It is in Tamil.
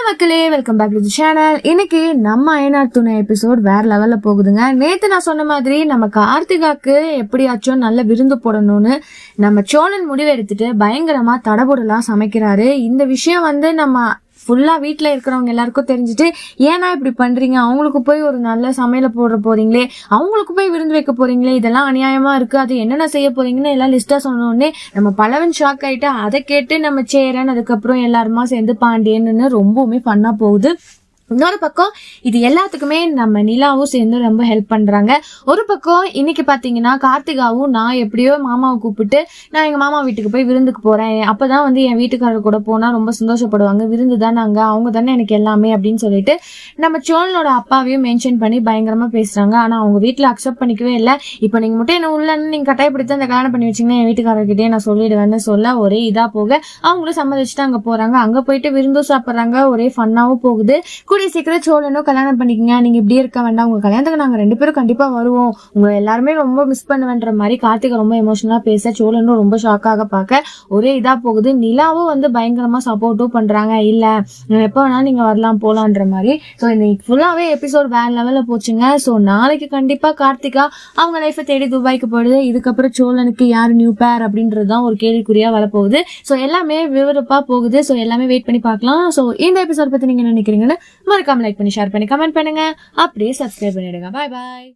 மக்களே, welcome back to the channel. இன்னைக்கு நம்ம அயனார் துணை எபிசோட் வேற லெவல்ல போகுதுங்க. நேத்து நான் சொன்ன மாதிரி நம்ம கார்த்திகாக்கு எப்படியாச்சும் நல்ல விருந்து போடணும்னு நம்ம சோழன் முடிவு எடுத்துட்டு பயங்கரமா தடபுடலாம் சமைக்கிறாரு. இந்த விஷயம் நம்ம ஃபுல்லா வீட்டுல இருக்கிறவங்க எல்லாருக்கும் தெரிஞ்சுட்டு, ஏன்னா இப்படி பண்றீங்க, அவங்களுக்கு போய் ஒரு நல்ல சமையல போட போறீங்களே, அவங்களுக்கு போய் விருந்து வைக்க போறீங்களே, இதெல்லாம் அநியாயமா இருக்கு, அது என்னென்ன செய்ய போறீங்கன்னு எல்லாம் லிஸ்டா சொன்னோடனே நம்ம பலவன் ஷாக் ஆயிட்டு, அதை கேட்டு நம்ம சேரன் அதுக்கப்புறம் எல்லாருமா சேர்ந்து பாண்டியன்னு ரொம்பவுமே ஃபன்னா போகுது. இன்னொரு பக்கம் இது எல்லாத்துக்குமே நம்ம நிலாவும் சேர்ந்து ரொம்ப ஹெல்ப் பண்றாங்க. ஒரு பக்கம் இன்னைக்கு பாத்தீங்கன்னா கார்த்திகாவும், நான் எப்படியோ மாமாவை கூப்பிட்டு நான் எங்க மாமா வீட்டுக்கு போய் விருந்துக்கு போறேன், அப்பதான் என் வீட்டுக்காரர் கூட போனா ரொம்ப சந்தோஷப்படுவாங்க, விருந்து தானே அங்க, அவங்க தானே எனக்கு எல்லாமே அப்படின்னு சொல்லிட்டு நம்ம சோழனோட அப்பாவையும் மென்ஷன் பண்ணி பயங்கரமா பேசுறாங்க. ஆனா அவங்க வீட்டுல அக்செப்ட் பண்ணிக்கவே இல்லை. இப்ப நீங்க மட்டும் என்ன உள்ள நீங்க கட்டாயப்படுத்தி அந்த கல்யாணம் பண்ணி வச்சீங்கன்னா என் வீட்டுக்காரர்கிட்டே நான் சொல்லிடுவேன்னு சொல்ல ஒரே இதா போக அவங்களும் சம்மதிச்சுட்டு அங்க போறாங்க. அங்க போயிட்டு விருந்தும் சாப்பிடுறாங்க, ஒரே ஃபன்னாவும் போகுது. கூடிய சீக்கிரம் சோழனும் கல்யாணம் பண்ணிக்கங்க, நீங்க இப்படி இருக்க வேண்டாம், உங்க கல்யாணத்துக்கு நாங்க 2 பேரும் கண்டிப்பா வருவோம், உங்க எல்லாருமே ரொம்ப மிஸ் பண்ணுவேன்ற மாதிரி கார்த்திகா ரொம்ப எமோஷனலா பேச சோழனும் ரொம்ப ஷாக்காக பார்க்க ஒரே இதா போகுது. நிலாவும் பயங்கரமா சப்போர்ட்டும் பண்றாங்க, இல்ல எப்ப வேணாலும் நீங்க வரலாம் போலான்ற மாதிரி. ஸோ இன்னைக்கு ஃபுல்லாவே எபிசோட் வேற லெவல்ல போச்சுங்க. ஸோ நாளைக்கு கண்டிப்பா கார்த்திகா அவங்க லைஃபை தேடி துபாய்க்கு போயிடுது. இதுக்கப்புறம் சோழனுக்கு யாரு நியூ பேர் அப்படின்றதுதான் ஒரு கேள்விக்குறியா வரப்போகுது. ஸோ எல்லாமே விறுவிறுப்பா போகுது. ஸோ எல்லாமே வெயிட் பண்ணி பார்க்கலாம். ஸோ இந்த எபிசோட் பத்தி நீங்க நினைக்கிறீங்கன்னு மறக்காம லைக் பண்ணி ஷேர் பண்ணி கமெண்ட் பண்ணுங்க. அப்படியே சப்ஸ்கிரைப் பண்ணிடுங்க. பாய் பாய்.